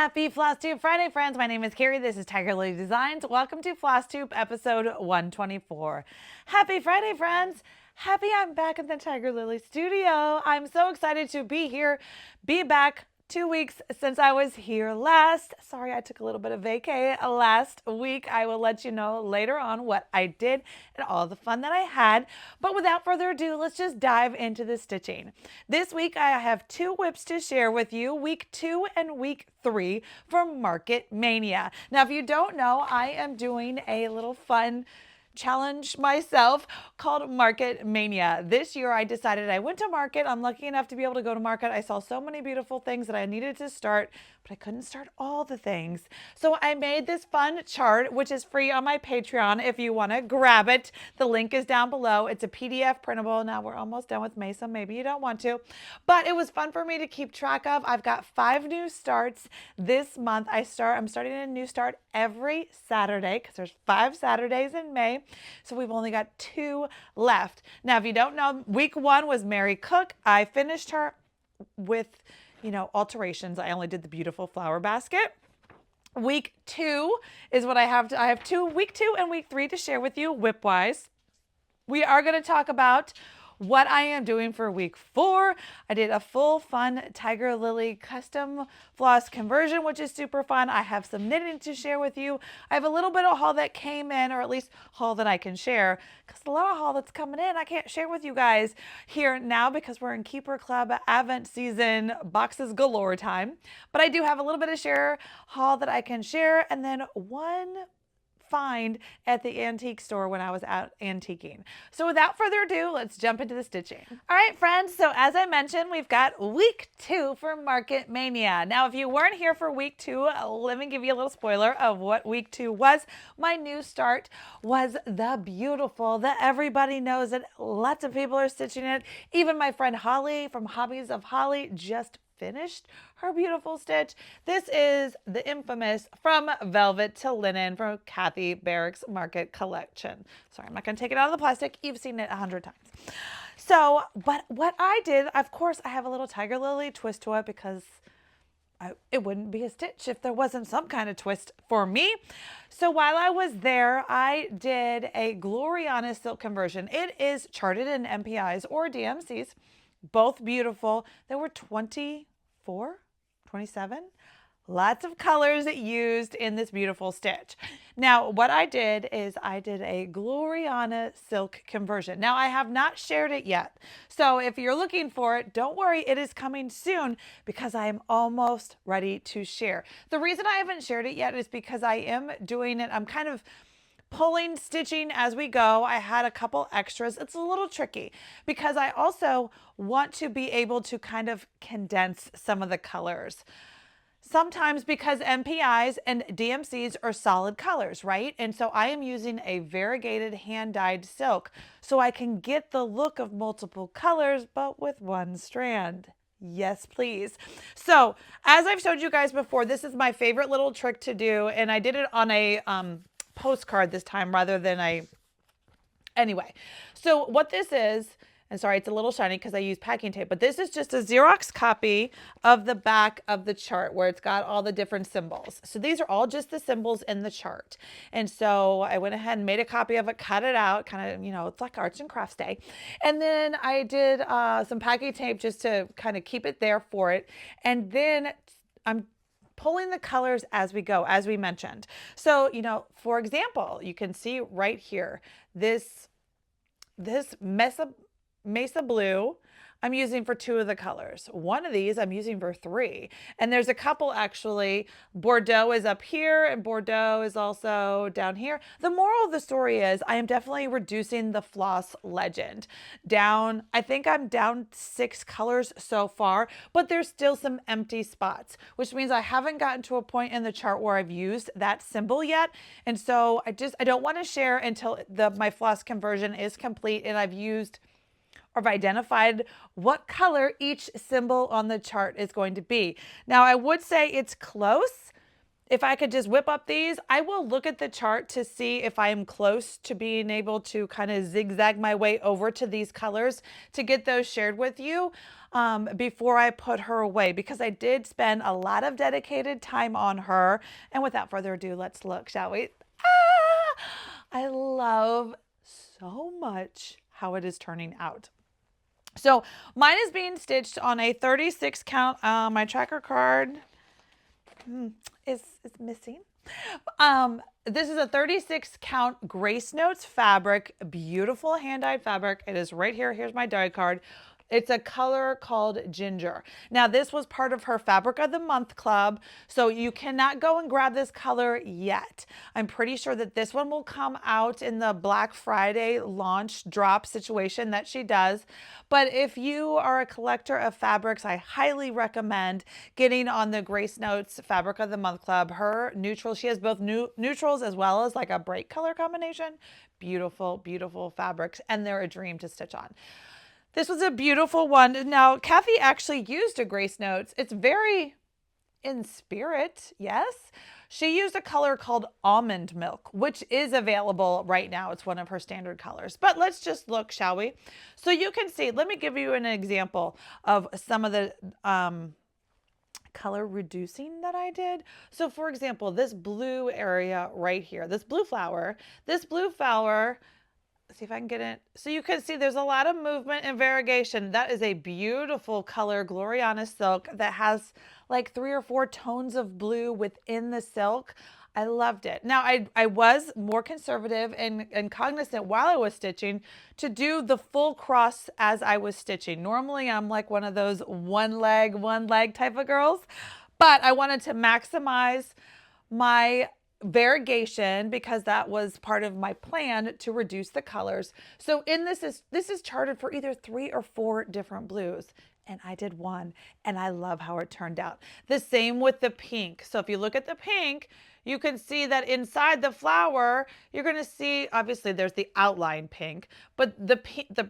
Happy Flosstube Friday, friends. My name is Kari. This is Tiger Lily Designs. Welcome to Flosstube episode 124. Happy Friday, friends. Happy I'm back in the Tiger Lily studio. I'm so excited to be here, be back. 2 weeks since I was here last. Sorry, I took a little bit of vacay last week. I will let you know later on what I did and all the fun that I had. But without further ado, let's just dive into the stitching. This week, I have 2 whips to share with you, week 2 and week 3 from Market Mania. Now, if you don't know, I am doing a little fun challenge myself called Market Mania. This year I decided I went to market. I'm lucky enough to be able to go to market. I saw so many beautiful things that I needed to start, but I couldn't start all the things. So I made this fun chart, which is free on my Patreon if you want to grab it. The link is down below. It's a PDF printable. Now we're almost done with May, so maybe you don't want to, but it was fun for me to keep track of. I've got 5 new starts this month. I'm starting a new start every Saturday because there's 5 Saturdays in May. So we've only got 2 left. Now, if you don't know, week 1 was Mary Cook. I finished her with, alterations. I only did the beautiful flower basket. Week 2 is what I have. I have week 2 and week 3 to share with you whip-wise. We are going to talk about what I am doing for week 4. I did a full fun Tiger Lily custom floss conversion, which is super fun. I have some knitting to share with you. I have a little bit of haul that came in, or at least haul that I can share, because a lot of haul that's coming in I can't share with you guys here now because we're in Keeper Club Advent season boxes galore time. But I do have a little bit of haul that I can share, and then one find at the antique store when I was out antiquing. So without further ado, let's jump into the stitching. All right, friends. So as I mentioned, we've got week 2 for Market Mania. Now, if you weren't here for week 2, let me give you a little spoiler of what week 2 was. My new start was the beautiful that everybody knows that lots of people are stitching it. Even my friend Holly from Hobbies of Holly just finished her beautiful stitch. This is the infamous From Velvet to Linen from Kathy Barrick's Market Collection. Sorry, I'm not going to take it out of the plastic. You've seen it 100 times. So, but what I did, of course, I have a little Tiger Lily twist to it because it wouldn't be a stitch if there wasn't some kind of twist for me. So while I was there, I did a Gloriana silk conversion. It is charted in MPIs or DMCs. Both beautiful. There were 24, 27, lots of colors used in this beautiful stitch. Now, what I did is I did a Gloriana silk conversion. Now, I have not shared it yet. So if you're looking for it, don't worry, it is coming soon because I am almost ready to share. The reason I haven't shared it yet is because I am doing it. I'm kind of pulling stitching as we go. I had a couple extras. It's a little tricky because I also want to be able to kind of condense some of the colors. Sometimes because MPIs and DMCs are solid colors, right? And so I am using a variegated hand-dyed silk so I can get the look of multiple colors, but with one strand. Yes, please. So as I've showed you guys before, this is my favorite little trick to do. And I did it on a postcard this time rather than anyway. So what this is, and sorry, it's a little shiny because I use packing tape, but this is just a Xerox copy of the back of the chart where it's got all the different symbols. So these are all just the symbols in the chart. And so I went ahead and made a copy of it, cut it out, kind of, it's like Arts and Crafts Day. And then I did some packing tape just to kind of keep it there for it. And then I'm pulling the colors as we go, as we mentioned. So, for example, you can see right here, this Mesa Blue, I'm using for 2 of the colors. One of these I'm using for 3. And there's a couple actually. Bordeaux is up here and Bordeaux is also down here. The moral of the story is I am definitely reducing the floss legend down. I think I'm down 6 colors so far, but there's still some empty spots, which means I haven't gotten to a point in the chart where I've used that symbol yet. And so I don't want to share until my floss conversion is complete and I've identified what color each symbol on the chart is going to be. Now, I would say it's close. if I could just whip up these, I will look at the chart to see if I am close to being able to kind of zigzag my way over to these colors to get those shared with you before I put her away, because I did spend a lot of dedicated time on her. And without further ado, let's look, shall we? I love so much how it is turning out. So mine is being stitched on a 36 count. My tracker card is missing. This is a 36 count Grace Notes fabric, beautiful hand-dyed fabric. It is right here. Here's my die card. It's a color called Ginger. Now, this was part of her Fabric of the Month club, so you cannot go and grab this color yet. I'm pretty sure that this one will come out in the Black Friday launch drop situation that she does. But if you are a collector of fabrics, I highly recommend getting on the Grace Notes Fabric of the Month club. Her neutrals, she has both neutrals as well as like a bright color combination. Beautiful, beautiful fabrics, and they're a dream to stitch on. This was a beautiful one. Now, Kathy actually used a Grace Notes. It's very in spirit, yes. She used a color called Almond Milk, which is available right now. It's one of her standard colors. But let's just look, shall we? So you can see, let me give you an example of some of the color reducing that I did. So for example, this blue area right here, this blue flower, see if I can get it. So you can see there's a lot of movement and variegation. That is a beautiful color, Gloriana silk, that has like 3 or 4 tones of blue within the silk. I loved it. Now, I was more conservative and cognizant while I was stitching to do the full cross as I was stitching. Normally, I'm like one of those one leg type of girls, but I wanted to maximize my variegation because that was part of my plan to reduce the colors. So in this is charted for either 3 or 4 different blues, and I did one, and I love how it turned out. The same with the pink. So if you look at the pink, you can see that inside the flower, you're going to see, obviously there's the outline pink, but the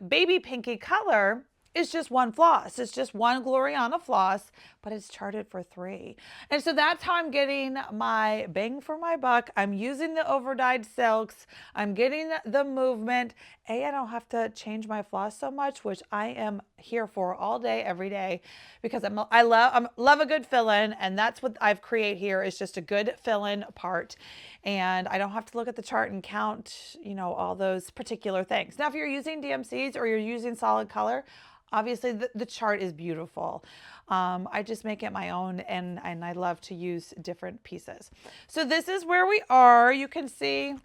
baby pinky color is just one floss. It's just one Gloriana floss, but it's charted for 3. And so that's how I'm getting my bang for my buck. I'm using the overdyed silks. I'm getting the movement. I don't have to change my floss so much, which I am here for all day, every day, because I love a good fill-in, and that's what I've created here is just a good fill-in part. And I don't have to look at the chart and count, all those particular things. Now, if you're using DMCs or you're using solid color, obviously the chart is beautiful. I just make it my own, and I love to use different pieces. So this is where we are. You can see,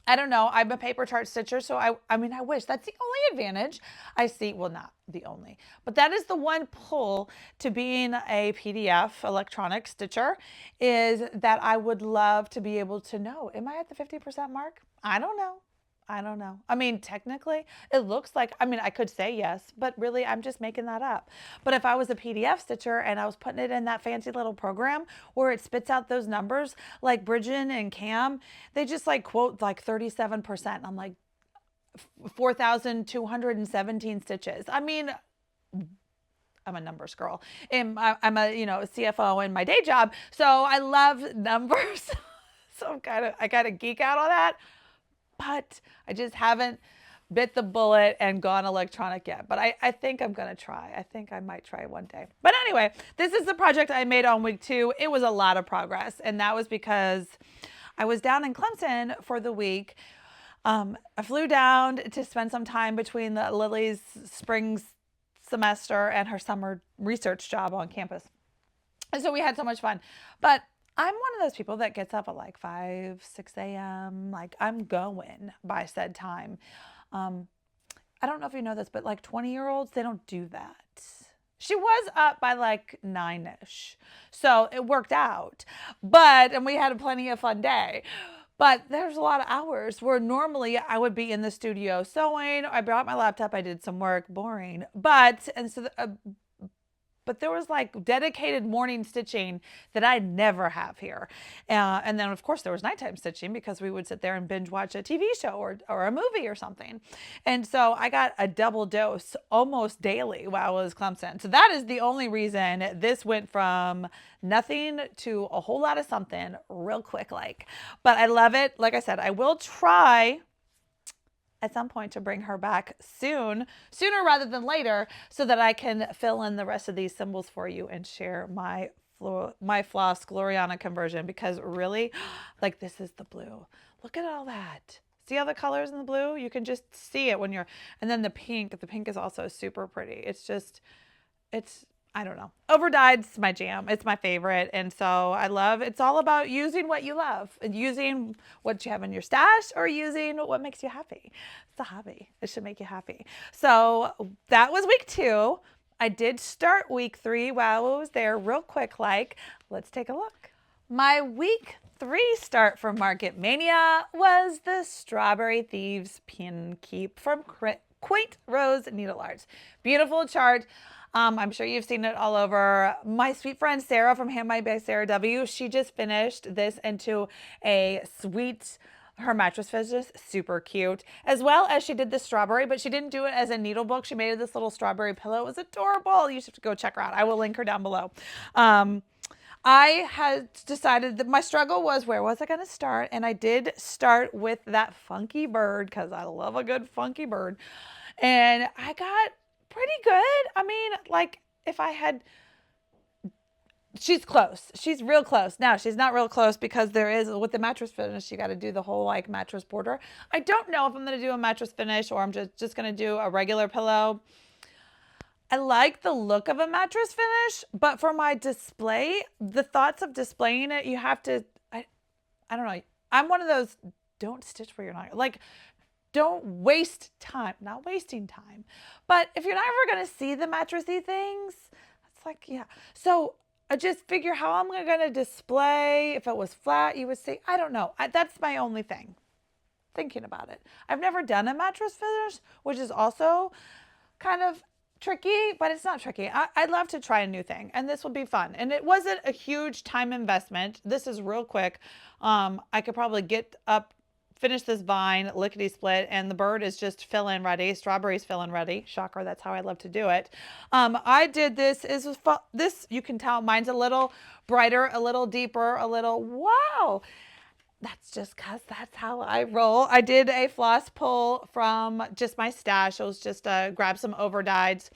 I don't know, I'm a paper chart stitcher, so I mean, I wish that's the only advantage I see. Well, not the only, but that is the one pull to being a PDF electronic stitcher, is that I would love to be able to know, am I at the 50% mark? I don't know. I mean, technically, it looks like, I could say yes, but really, I'm just making that up. But if I was a PDF stitcher and I was putting it in that fancy little program where it spits out those numbers, like Bridget and Cam, they just like quote like 37%. I'm like, 4,217 stitches. I mean, I'm a numbers girl. And I'm a CFO in my day job, so I love numbers. So I kind of geek out on that. But I just haven't bit the bullet and gone electronic yet. But I think I'm going to try. I think I might try one day. But anyway, this is the project I made on week 2. It was a lot of progress. And that was because I was down in Clemson for the week. I flew down to spend some time between Lily's spring semester and her summer research job on campus. And so we had so much fun. But I'm one of those people that gets up at like 5, 6 a.m. Like, I'm going by said time. I don't know if you know this, but like 20-year-olds, they don't do that. She was up by like 9-ish. So it worked out. And we had a plenty of fun day. But there's a lot of hours where normally I would be in the studio sewing. I brought my laptop. I did some work, boring. but there was like dedicated morning stitching that I never have here. And then of course there was nighttime stitching because we would sit there and binge watch a TV show or a movie or something. And so I got a double dose almost daily while I was Clemson. So that is the only reason this went from nothing to a whole lot of something real quick like. But I love it. Like I said, I will try at some point to bring her back sooner rather than later, so that I can fill in the rest of these symbols for you and share my floss Gloriana conversion, because really, like, this is the blue. Look at all that. See all the colors in the blue? You can just see it when you're, and then the pink is also super pretty. It's just, I don't know. Overdyed's my jam. It's my favorite. And so I love, it's all about using what you love and using what you have in your stash or using what makes you happy. It's a hobby. It should make you happy. So that was week 2. I did start week 3 while I was there real quick. Like, let's take a look. My week 3 start for Market Mania was the Strawberry Thieves Pin Keep from Quaint Rose Needle Arts. Beautiful chart. I'm sure you've seen it all over. My sweet friend Sarah from Handmade by Sarah W., she just finished this into a sweet, her mattress finish, super cute, as well as she did the strawberry, but she didn't do it as a needle book. She made it this little strawberry pillow. It was adorable. You should go check her out. I will link her down below. I had decided that my struggle was, where was I going to start? And I did start with that funky bird, because I love a good funky bird. And I got pretty good. I mean, like, if I had, she's close. She's real close. Now, she's not real close because there is, with the mattress finish, you got to do the whole like mattress border. I don't know if I'm going to do a mattress finish or I'm just going to do a regular pillow. I like the look of a mattress finish, but for my display, the thoughts of displaying it, you have to, I don't know. I'm one of those, don't stitch where you're not, like, don't waste time. Not wasting time. But if you're not ever going to see the mattressy things, it's like, yeah. So I just figure how I'm going to display. If it was flat, you would say, I don't know. That's my only thing. Thinking about it. I've never done a mattress finish, which is also kind of tricky, but it's not tricky. I'd love to try a new thing, and this will be fun. And it wasn't a huge time investment. This is real quick. I could probably get up, finish this vine, lickety split, and the bird is just fill-in ready. Strawberries fill-in ready. Shocker, that's how I love to do it. I did this, this, you can tell mine's a little brighter, a little deeper, a little, wow. That's just because that's how I roll. I did a floss pull from just my stash. It was just grab some overdyeds,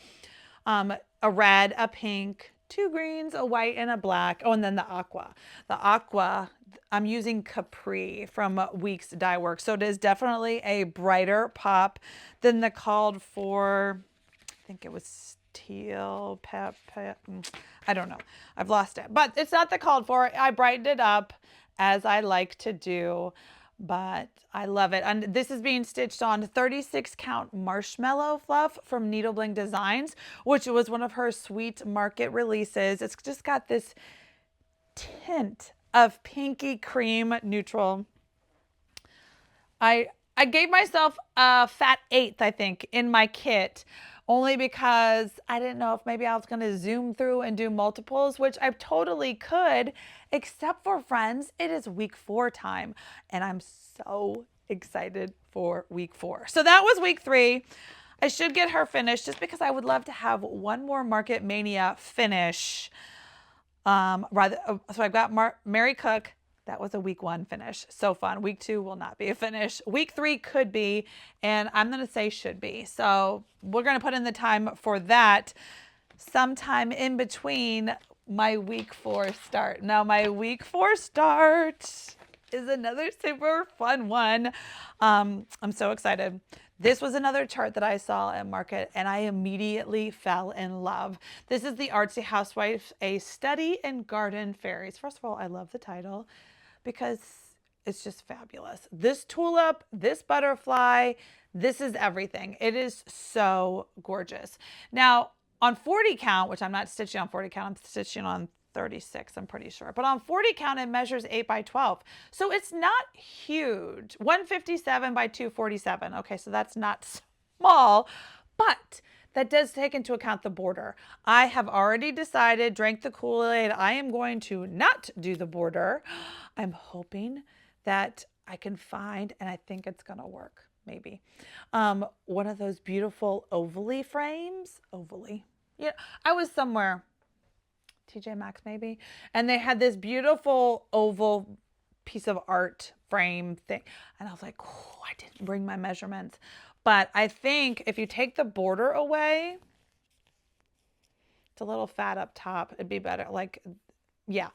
a red, a pink, 2 greens, a white, and a black. Oh, and then the aqua. The aqua, I'm using Capri from Weeks Dye Works. So it is definitely a brighter pop than the called for, I think it was teal, I don't know. I've lost it. But it's not the called for. I brightened it up as I like to do, but I love it. And this is being stitched on 36 count marshmallow fluff from Needle Bling Designs, which was one of her sweet market releases. It's just got this tint of pinky cream neutral. I gave myself a fat 8th, I think, in my kit, only because I didn't know if maybe I was going to zoom through and do multiples, which I totally could, except for friends, it is week 4 time, and I'm so excited for week 4. So that was week 3. I should get her finished just because I would love to have one more Market Mania finish. So I've got Mary Cook. That was a week 1 finish. So fun. Week 2 will not be a finish. Week 3 could be, and I'm going to say should be. So we're going to put in the time for that sometime in between my week 4 start. Now my week 4 start is another super fun one. I'm so excited. This was another chart that I saw at Market, and I immediately fell in love. This is the Artsy Housewife, a study in garden fairies. First of all, I love the title because it's just fabulous. This tulip, this butterfly, this is everything. It is so gorgeous. Now, on 40 count, which I'm not stitching on 40 count, I'm stitching on 36, I'm pretty sure. But on 40 count, it measures 8 by 12. So it's not huge. 157 by 247. Okay, so that's not small, but that does take into account the border. I have already decided, drank the Kool-Aid, I am going to not do the border. I'm hoping that I can find, and I think it's going to work, maybe, one of those beautiful ovally frames. Ovally. Yeah, I was somewhere, TJ Maxx maybe, and they had this beautiful oval piece of art frame thing. And I was like, oh, I didn't bring my measurements. But I think if you take the border away, it's a little fat up top. It'd be better. Like, yeah,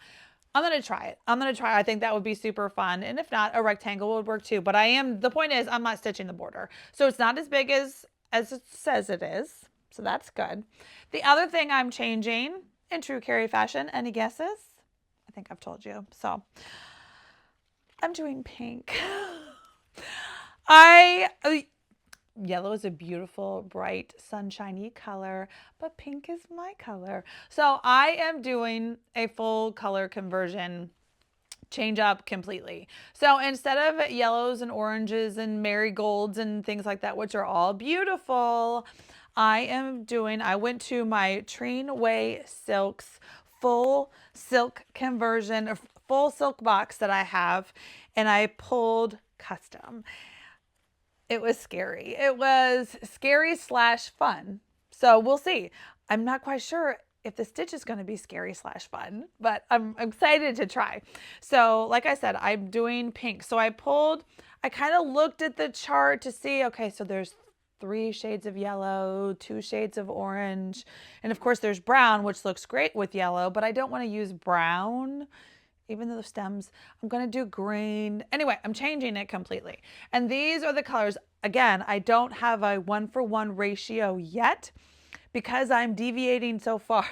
I'm going to try it. I think that would be super fun. And if not, a rectangle would work too. But the point is, I'm not stitching the border. So it's not as big as it says it is. So that's good. The other thing I'm changing in true Kari fashion, any guesses? I think I've told you. So I'm doing pink. Yellow is a beautiful, bright, sunshiny color, but pink is my color. So I am doing a full color conversion, change up completely. So instead of yellows and oranges and marigolds and things like that, which are all beautiful, I went to my Treen Way Silks full silk conversion, full silk box that I have, and I pulled custom. It was scary. It was scary / fun. So we'll see. I'm not quite sure if the stitch is going to be scary / fun, but I'm excited to try. So like I said, I'm doing pink. So I kind of looked at the chart to see, okay, so there's 3 shades of yellow, 2 shades of orange, and of course there's brown, which looks great with yellow, but I don't want to use brown. Even though the stems, I'm going to do green. Anyway, I'm changing it completely. And these are the colors. Again, I don't have a 1-for-1 ratio yet because I'm deviating so far,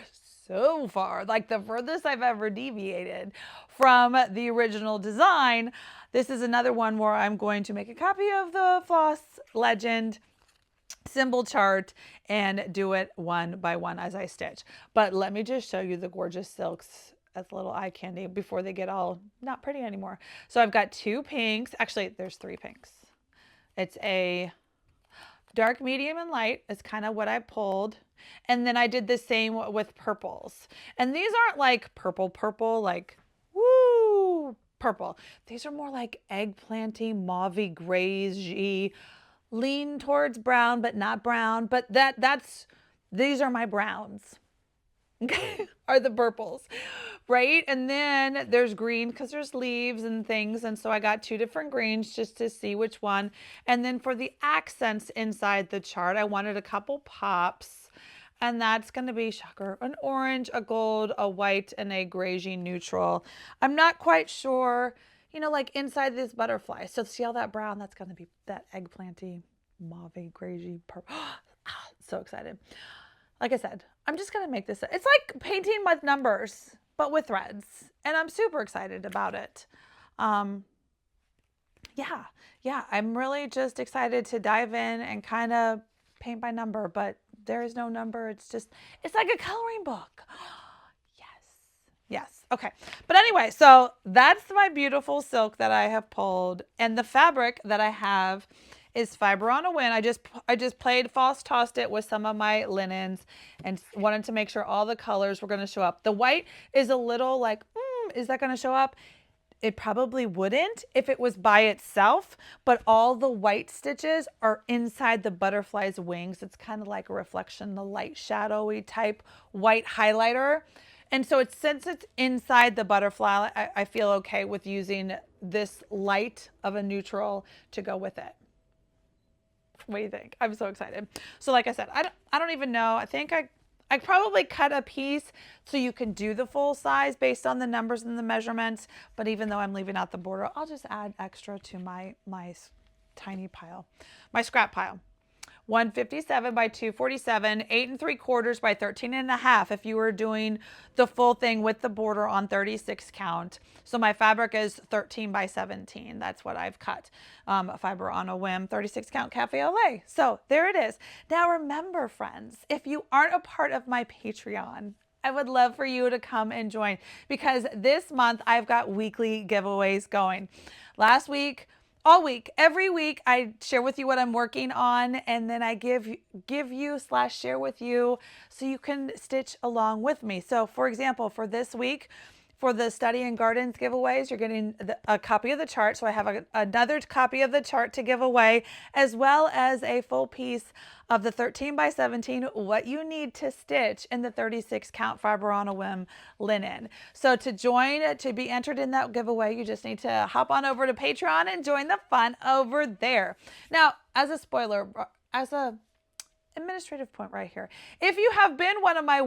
like the furthest I've ever deviated from the original design. This is another one where I'm going to make a copy of the Floss Legend symbol chart and do it one by one as I stitch. But let me just show you the gorgeous silks as a little eye candy before they get all not pretty anymore. So I've got 2 pinks. Actually, there's 3 pinks. It's a dark, medium, and light is kind of what I pulled. And then I did the same with purples. And these aren't like purple, like, woo, purple. These are more like eggplanty, mauvey, grayish, lean towards brown, but not brown. But these are my browns. Are the purples, right? And then there's green because there's leaves and things. And so I got 2 different greens just to see which one. And then for the accents inside the chart, I wanted a couple pops. And that's going to be, shocker, an orange, a gold, a white, and a grayish neutral. I'm not quite sure, like inside this butterfly. So see all that brown? That's going to be that eggplanty, mauvey, grayish, purple. So excited. Like I said, I'm just going to make this. It's like painting with numbers, but with threads. And I'm super excited about it. Yeah, I'm really just excited to dive in and kind of paint by number, but there is no number. It's like a coloring book. Yes. Okay. But anyway, so that's my beautiful silk that I have pulled. And the fabric that I have is Fiber on a Wing. I just played false tossed it with some of my linens and wanted to make sure all the colors were going to show up. The white is a little like, is that going to show up? It probably wouldn't if it was by itself, but all the white stitches are inside the butterfly's wings. It's kind of like a reflection, the light shadowy type white highlighter. And so since it's inside the butterfly, I feel okay with using this light of a neutral to go with it. What do you think? I'm so excited. So like I said, I don't even know. I think I probably cut a piece so you can do the full size based on the numbers and the measurements. But even though I'm leaving out the border, I'll just add extra to my tiny pile, my scrap pile. 157 by 247, 8 3/4 by 13 1/2 if you were doing the full thing with the border on 36 count. So my fabric is 13 by 17. That's what I've cut. Fiber on a Whim, 36 count cafe au lait. So there it is. Now remember, friends, if you aren't a part of my Patreon, I would love for you to come and join because this month I've got weekly giveaways going. Last week, all week. Every week I share with you what I'm working on, and then I give you / share with you so you can stitch along with me. So for example, for this week, for the Study and Gardens giveaways, you're getting a copy of the chart. So I have another copy of the chart to give away, as well as a full piece of the 13 by 17, what you need to stitch in the 36 count fiber on a whim linen. So to join, to be entered in that giveaway, you just need to hop on over to Patreon and join the fun over there. Now, as a spoiler, as a administrative point right here, if you have been one of my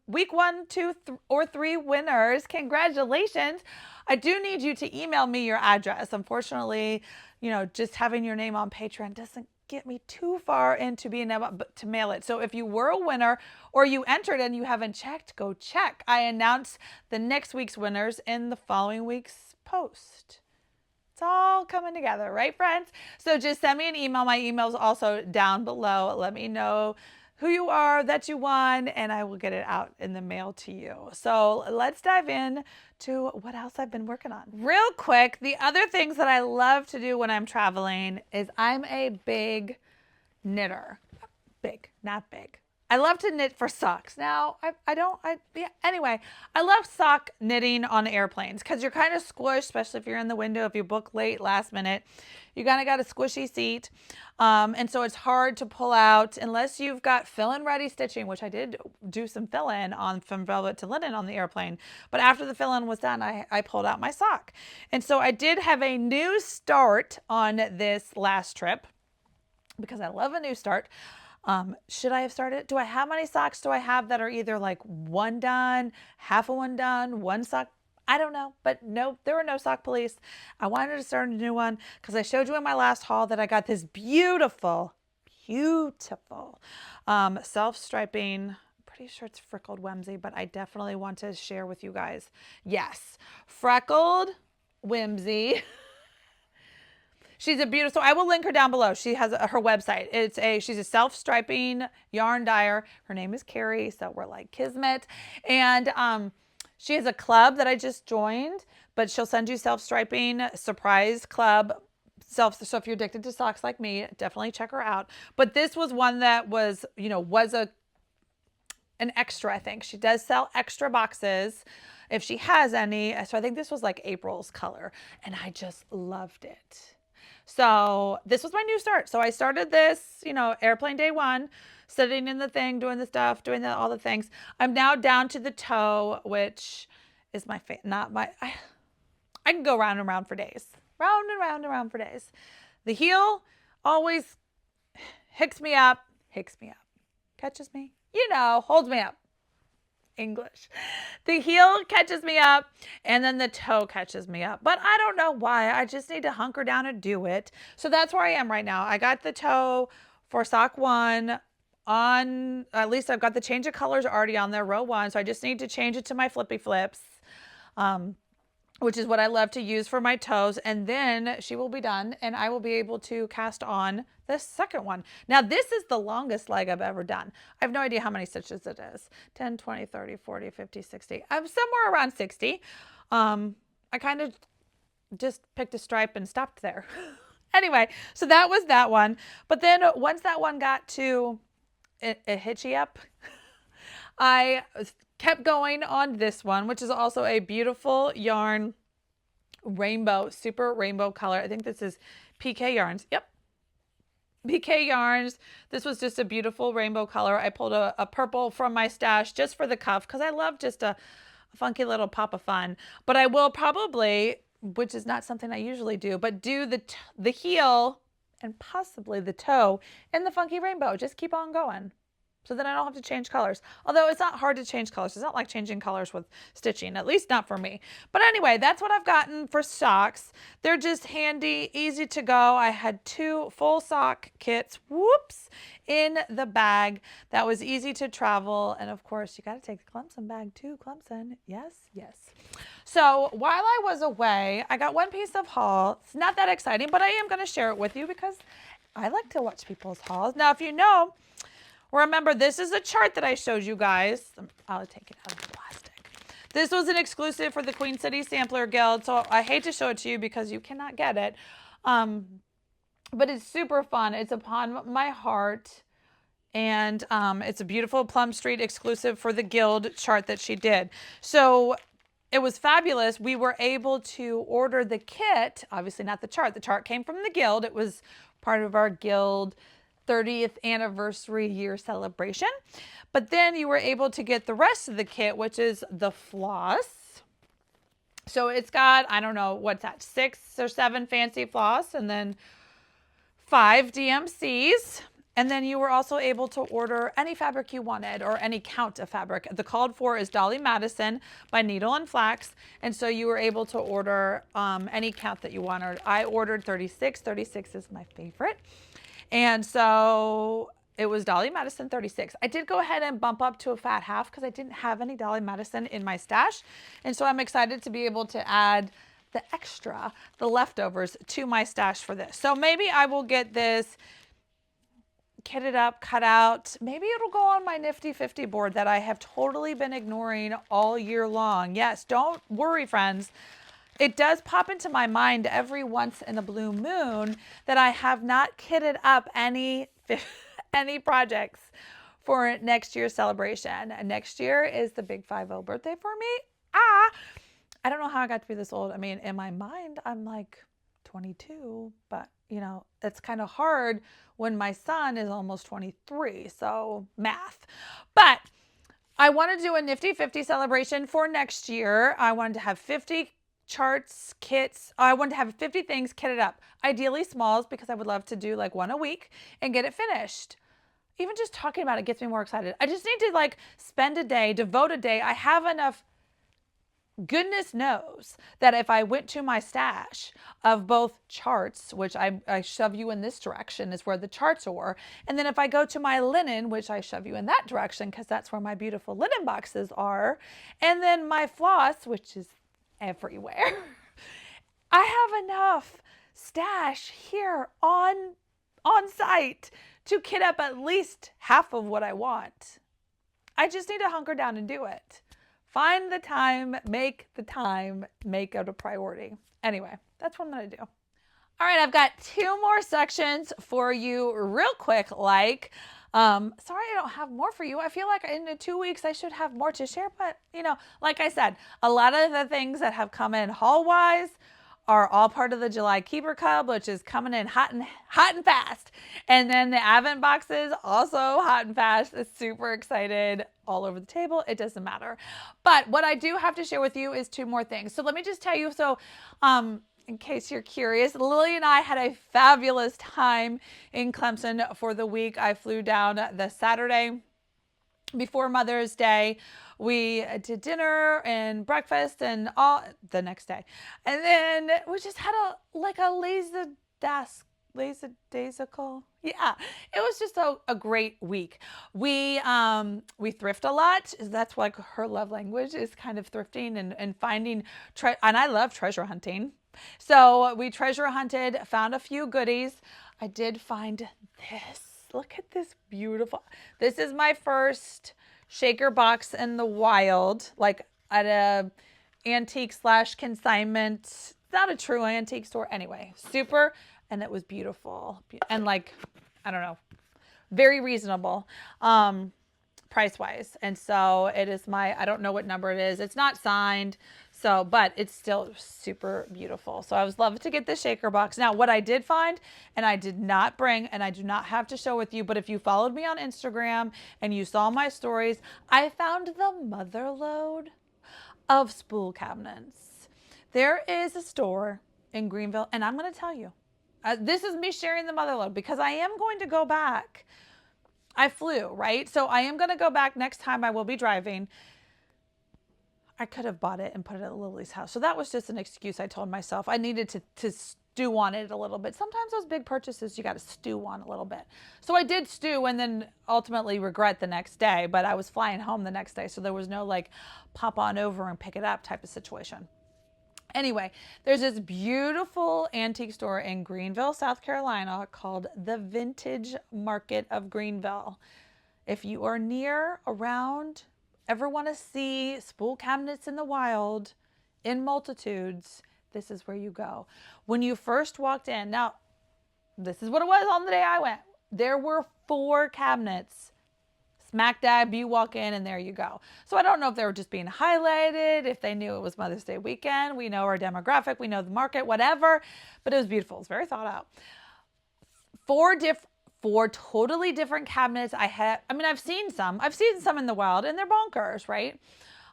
week 1, 2, or 3 winners, congratulations. I do need you to email me your address. Unfortunately, you know, just having your name on Patreon doesn't get me too far into being able to mail it. So if you were a winner or you entered and you haven't checked, go check. I announce the next week's winners in the following week's post. It's all coming together, right, friends? So just send me an email. My email is also down below. Let me know who you are, that you won, and I will get it out in the mail to you. So let's dive in to what else I've been working on. Real quick, the other things that I love to do when I'm traveling is I'm a big knitter. Big, not big. I love to knit for socks. Now, anyway, I love sock knitting on airplanes because you're kind of squished, especially if you're in the window, if you book late, last minute. You kind of got a squishy seat. And so it's hard to pull out unless you've got fill-in ready stitching, which I did do some fill-in on from velvet to linen on the airplane. But after the fill-in was done, I pulled out my sock. And so I did have a new start on this last trip because I love a new start. Should I have started? How many socks do I have that are either like one done, half of one done, one sock? I don't know, but no, there were no sock police. I wanted to start a new one because I showed you in my last haul that I got this beautiful, self-striping, pretty sure it's freckled whimsy, but I definitely want to share with you guys. Yes, freckled whimsy. She's a beautiful, so I will link her down below. She has her website. She's a self-striping yarn dyer. Her name is Kari, so we're like kismet. And she has a club that I just joined, but she'll send you self-striping surprise club. So if you're addicted to socks like me, definitely check her out. But this was one that was, an extra, I think. She does sell extra boxes if she has any. So I think this was like April's color, and I just loved it. So this was my new start. So I started this, airplane day 1, sitting in the thing, doing the stuff, all the things. I'm now down to the toe, which is I can go round and round for days. Round and round and round for days. The heel always hicks me up, catches me, holds me up. English. The heel catches me up and then the toe catches me up. But I don't know why. I just need to hunker down and do it. So that's where I am right now. I got the toe for sock 1 on, at least I've got the change of colors already on there, row 1. So I just need to change it to my flippy flips, which is what I love to use for my toes. And then she will be done and I will be able to cast on the second one. Now this is the longest leg I've ever done. I have no idea how many stitches it is. 10, 20, 30, 40, 50, 60. I'm somewhere around 60. I kind of just picked a stripe and stopped there. Anyway, so that was that one. But then once that one got to a hitchy up, I kept going on this one, which is also a beautiful yarn, rainbow, super rainbow color. I think this is PK Yarns. Yep. PK Yarns. This was just a beautiful rainbow color. I pulled a purple from my stash just for the cuff because I love just a funky little pop of fun. But I will probably, which is not something I usually do, but do the heel and possibly the toe in the funky rainbow. Just keep on going. So then I don't have to change colors. Although it's not hard to change colors. It's not like changing colors with stitching, at least not for me. But anyway, that's what I've gotten for socks. They're just handy, easy to go. I had 2 full sock kits, in the bag. That was easy to travel. And of course, you got to take the Clemson bag too. Clemson, yes, yes. So while I was away, I got one piece of haul. It's not that exciting, but I am going to share it with you because I like to watch people's hauls. Now, if you know, remember, this is a chart that I showed you guys. I'll take it out of the plastic. This was an exclusive for the Queen City Sampler Guild, so I hate to show it to you because you cannot get it. But it's super fun. It's Upon My Heart. And it's a beautiful Plum Street exclusive for the Guild chart that she did. So it was fabulous. We were able to order the kit, obviously not the chart. The chart came from the Guild. It was part of our Guild 30th anniversary year celebration. But then you were able to get the rest of the kit, which is the floss. So it's got, I don't know, what's that, 6 or 7 fancy floss, and then 5 DMCs. And then you were also able to order any fabric you wanted, or any count of fabric. The called for is Dolly Madison by Needle and Flax. And so you were able to order any count that you wanted. I ordered 36. 36 is my favorite. And so it was Dolly Madison 36. I did go ahead and bump up to a fat half because I didn't have any Dolly Madison in my stash. And so I'm excited to be able to add the extra, the leftovers, to my stash for this. So maybe I will get this kitted up, cut out. Maybe it'll go on my Nifty 50 board that I have totally been ignoring all year long. Yes, don't worry, friends. It does pop into my mind every once in a blue moon that I have not kitted up any projects for next year's celebration. And next year is the big 50 birthday for me. I don't know how I got to be this old. I mean, in my mind, I'm like 22, but you know, it's kind of hard when my son is almost 23. So math. But I want to do a Nifty 50 celebration for next year. I wanted to have 50 charts, kits. I wanted to have 50 things kitted up, ideally smalls, because I would love to do like one a week and get it finished. Even just talking about it gets me more excited. I just need to like spend a day, devote a day. I have enough. Goodness knows that if I went to my stash of both charts, which I shove you in this direction is where the charts are, and then if I go to my linen, which I shove you in that direction because that's where my beautiful linen boxes are, and then my floss, which is everywhere, I have enough stash here on site to kit up at least half of what I want. I just need to hunker down and do it. Find the time, make it a priority. Anyway, that's what I'm going to do. All right, I've got 2 more sections for you real quick. Sorry I don't have more for you. I feel like in the 2 weeks I should have more to share, but you know, like I said, a lot of the things that have come in haul-wise are all part of the July Keeper Cub, which is coming in hot and fast. And then the Advent boxes, also hot and fast. It's super excited all over the table. It doesn't matter. But what I do have to share with you is 2 more things. So let me just tell you, in case you're curious, Lily and I had a fabulous time in Clemson for the week. I flew down the Saturday before Mother's Day. We did dinner and breakfast and all the next day. And then we just had a lazy-daisical. Yeah, it was just a great week. We thrift a lot. That's like her love language is kind of thrifting and finding, and I love treasure hunting. So we treasure hunted, found a few goodies. I did find this. Look at this beautiful. This is my first shaker box in the wild, like at a antique / consignment. It's not a true antique store. Anyway, super. And it was beautiful. And like, I don't know, very reasonable price wise. And so it is I don't know what number it is. It's not signed. So, but it's still super beautiful. So I was loving to get this shaker box. Now, what I did find, and I did not bring, and I do not have to show with you, but if you followed me on Instagram and you saw my stories, I found the mother lode of spool cabinets. There is a store in Greenville, and I'm going to tell you, this is me sharing the mother lode because I am going to go back. I flew, right? So I am going to go back next time I will be driving. I could have bought it and put it at Lily's house. So that was just an excuse I told myself. I needed to stew on it a little bit. Sometimes those big purchases you got to stew on a little bit. So I did stew and then ultimately regret the next day, but I was flying home the next day. So there was no like pop on over and pick it up type of situation. Anyway, there's this beautiful antique store in Greenville, South Carolina called the Vintage Market of Greenville. If you are near, around, ever want to see spool cabinets in the wild in multitudes, this is where you go. When you first walked in, now, this is what it was on the day I went. There were 4 cabinets. Smack dab, you walk in and there you go. So I don't know if they were just being highlighted, if they knew it was Mother's Day weekend. We know our demographic, we know the market, whatever. But it was beautiful. It was very thought out. 4 totally different cabinets. I've seen some in the wild and they're bonkers, right?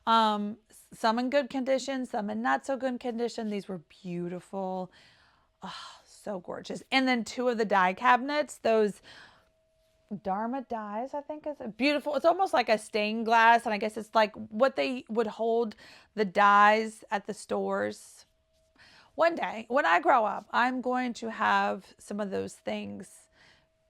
Some in good condition, some in not so good condition. These were beautiful. Oh, so gorgeous. And then 2 of the die cabinets, those Dharma dies, I think is beautiful. It's almost like a stained glass. And I guess it's like what they would hold the dies at the stores. One day when I grow up, I'm going to have some of those things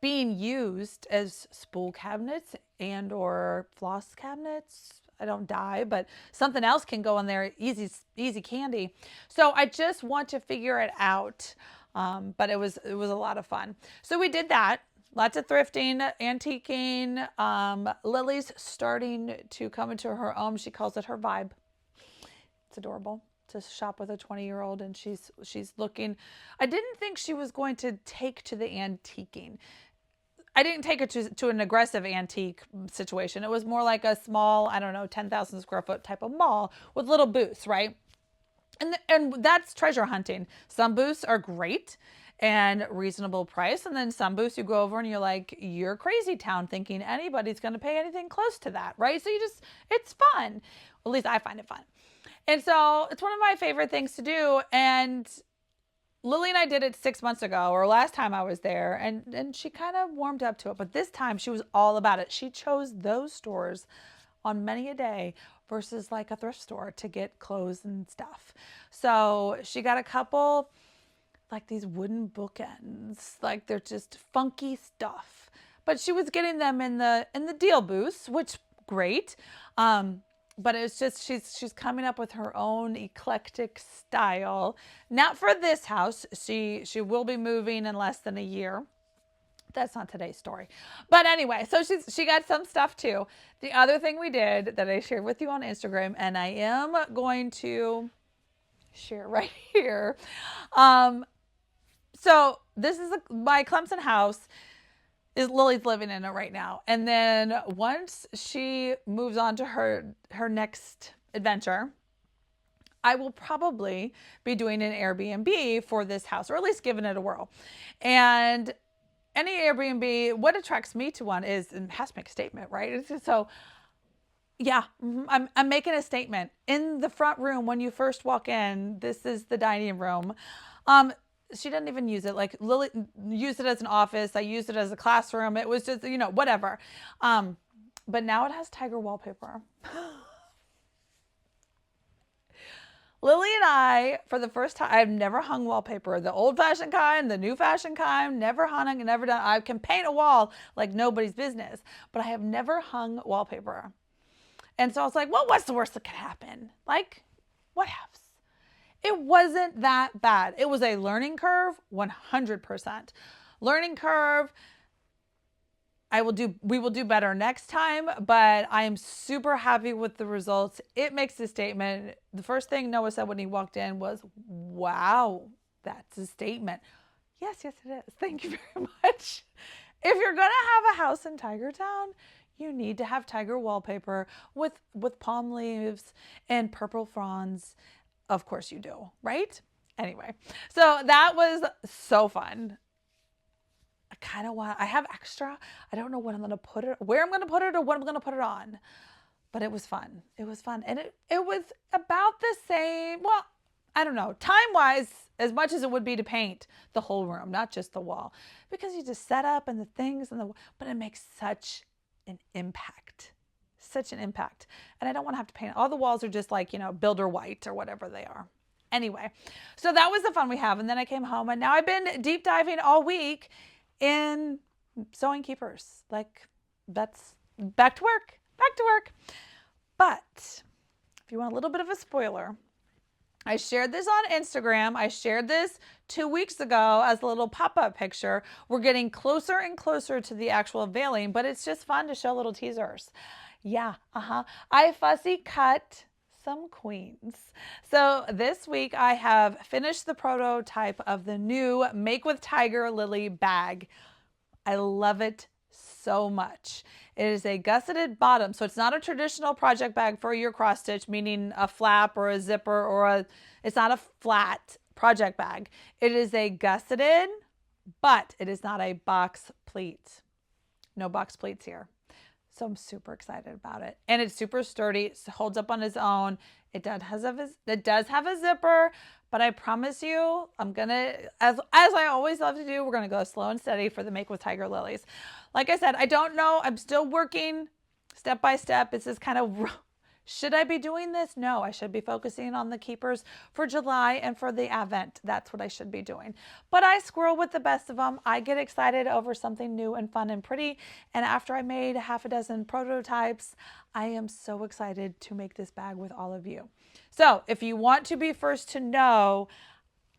being used as spool cabinets and or floss cabinets. I don't die, but something else can go in there. Easy candy. So I just want to figure it out. But it was a lot of fun. So we did that. Lots of thrifting, antiquing. Lily's starting to come into her own. She calls it her vibe. It's adorable to shop with a 20-year-old, and she's looking. I didn't think she was going to take to the antiquing. I didn't take it to an aggressive antique situation. It was more like a small, 10,000 square foot type of mall with little booths, right? And that's treasure hunting. Some booths are great and reasonable price. And then some booths you go over and you're like, you're crazy town thinking anybody's going to pay anything close to that, right? So it's fun. At least I find it fun. And so it's one of my favorite things to do. And Lily and I did it 6 months ago, or last time I was there, and she kind of warmed up to it. But this time she was all about it. She chose those stores on many a day versus like a thrift store to get clothes and stuff. So she got a couple, like these wooden bookends, like they're just funky stuff. But she was getting them in the deal booths, which great. But it's just she's coming up with her own eclectic style. Not for this house. She will be moving in less than a year. That's not today's story. But anyway, so she got some stuff too. The other thing we did that I shared with you on Instagram, and I am going to share right here. So this is my Clemson house. Lily's living in it right now. And then once she moves on to her next adventure, I will probably be doing an Airbnb for this house, or at least giving it a whirl. And any Airbnb, what attracts me to one is it has to make a statement, right? So yeah, I'm making a statement. In the front room, when you first walk in, this is the dining room. She doesn't even use it. Like Lily used it as an office. I used it as a classroom. It was just, whatever. But now it has tiger wallpaper. Lily and I, for the first time, I've never hung wallpaper. The old-fashioned kind, the new-fashioned kind, never hung and never done. I can paint a wall like nobody's business, but I have never hung wallpaper. And so I was like, well, what's the worst that could happen? Like, what happens? It wasn't that bad. It was a learning curve, 100%. Learning curve. We will do better next time, but I am super happy with the results. It makes a statement. The first thing Noah said when he walked in was, wow, that's a statement. Yes, it is. Thank you very much. If you're going to have a house in Tiger Town, you need to have tiger wallpaper with palm leaves and purple fronds. Of course you do, right? Anyway, so that was so fun. I have extra. I don't know what I'm going to put it, where I'm going to put it, or what I'm going to put it on. But it was fun. It was fun. And it was about the same, well, I don't know, time-wise, as much as it would be to paint the whole room, not just the wall. Because you just set up and the things, but it makes such an impact. Such an impact. And I don't want to have to paint. All the walls are just like, builder white or whatever they are. Anyway, so that was the fun we have. And then I came home, and now I've been deep diving all week in sewing keepers. Like, that's back to work. But if you want a little bit of a spoiler, I shared this on Instagram. I shared this 2 weeks ago as a little pop-up picture. We're getting closer and closer to the actual unveiling, but it's just fun to show little teasers. Yeah, I fussy cut some queens. So this week I have finished the prototype of the new Make with Tiger Lily bag. I love it so much. It is a gusseted bottom, so it's not a traditional project bag for your cross stitch, meaning a flap or a zipper or it's not a flat project bag. It is a gusseted, but it is not a box pleat. No box pleats here. So I'm super excited about it. And it's super sturdy. It holds up on its own. It does have a zipper, but I promise you, I'm going to, as I always love to do, we're going to go slow and steady for the Make with Tiger Lilies. Like I said, I don't know. I'm still working step by step. This is kind of, should I be doing this? No, I should be focusing on the keepers for July and for the Advent. That's what I should be doing. But I squirrel with the best of them. I get excited over something new and fun and pretty. And after I made half a dozen prototypes, I am so excited to make this bag with all of you. So if you want to be first to know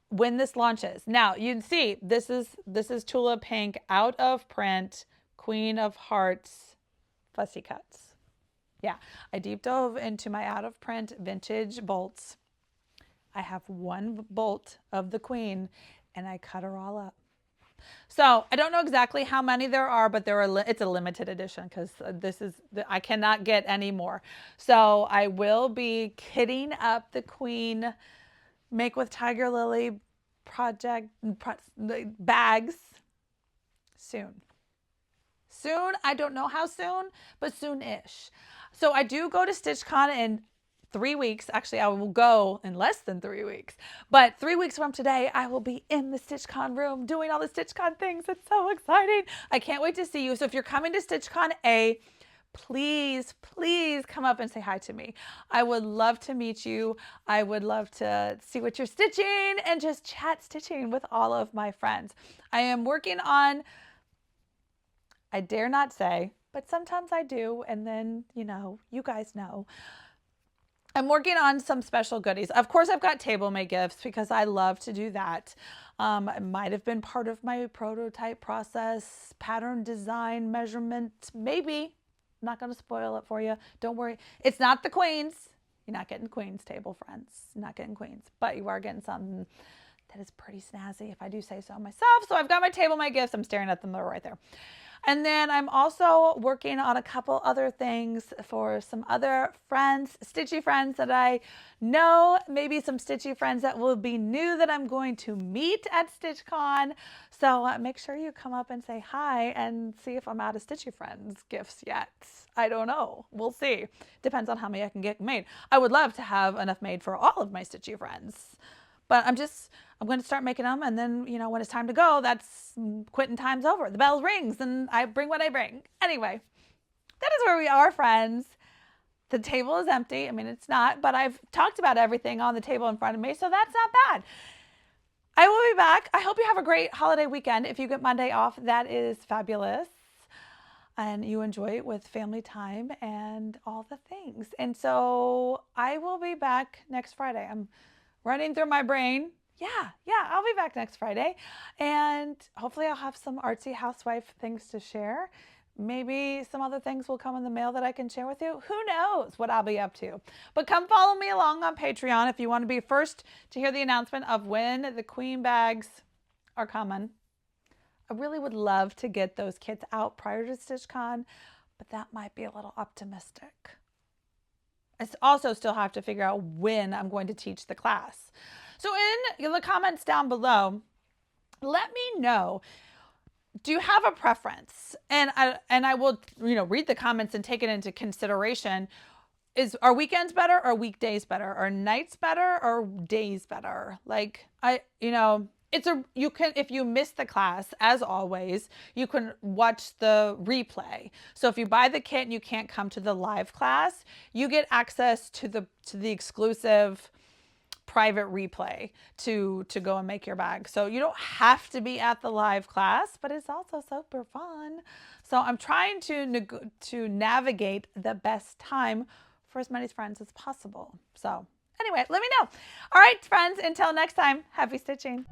when this launches, now you can see this is Tula Pink out of print, Queen of Hearts, fussy cuts. Yeah, I deep dove into my out of print vintage bolts. I have one bolt of the Queen and I cut her all up. So I don't know exactly how many there are, but it's a limited edition because I cannot get any more. So I will be kitting up the Queen Make with Tiger Lily bags soon. Soon, I don't know how soon, but soon-ish. So I do go to StitchCon in 3 weeks. Actually, I will go in less than 3 weeks. But 3 weeks from today, I will be in the StitchCon room doing all the StitchCon things. It's so exciting. I can't wait to see you. So if you're coming to StitchCon A, please, please come up and say hi to me. I would love to meet you. I would love to see what you're stitching and just chat stitching with all of my friends. I am working on, I dare not say, but sometimes I do. And then, you guys know. I'm working on some special goodies. Of course, I've got table made gifts because I love to do that. It might have been part of my prototype process, pattern design, measurement, maybe. I'm not going to spoil it for you. Don't worry. It's not the Queens. You're not getting Queens table, friends. You're not getting Queens, but you are getting something that is pretty snazzy if I do say so myself. So I've got my table made gifts. I'm staring at them. They're right there. And then I'm also working on a couple other things for some other friends, stitchy friends that I know, maybe some stitchy friends that will be new that I'm going to meet at StitchCon. So make sure you come up and say hi and see if I'm out of stitchy friends gifts yet. I don't know. We'll see. Depends on how many I can get made. I would love to have enough made for all of my stitchy friends. But I'm going to start making them. And then, when it's time to go, that's quitting time's over. The bell rings and I bring what I bring. Anyway, that is where we are, friends. The table is empty. I mean, it's not, but I've talked about everything on the table in front of me. So that's not bad. I will be back. I hope you have a great holiday weekend. If you get Monday off, that is fabulous. And you enjoy it with family time and all the things. And so I will be back next Friday. I'm running through my brain. Yeah, I'll be back next Friday. And hopefully I'll have some artsy housewife things to share. Maybe some other things will come in the mail that I can share with you. Who knows what I'll be up to. But come follow me along on Patreon if you want to be first to hear the announcement of when the Queen bags are coming. I really would love to get those kits out prior to StitchCon, but that might be a little optimistic. I also still have to figure out when I'm going to teach the class. So in the comments down below, let me know, do you have a preference? And I will, read the comments and take it into consideration. Are weekends better or weekdays better? Are nights better or days better? You can, if you miss the class, as always, you can watch the replay. So if you buy the kit and you can't come to the live class, you get access to the exclusive private replay to go and make your bag. So you don't have to be at the live class, but it's also super fun. So I'm trying to navigate the best time for as many friends as possible. So anyway, let me know. All right, friends, until next time, happy stitching.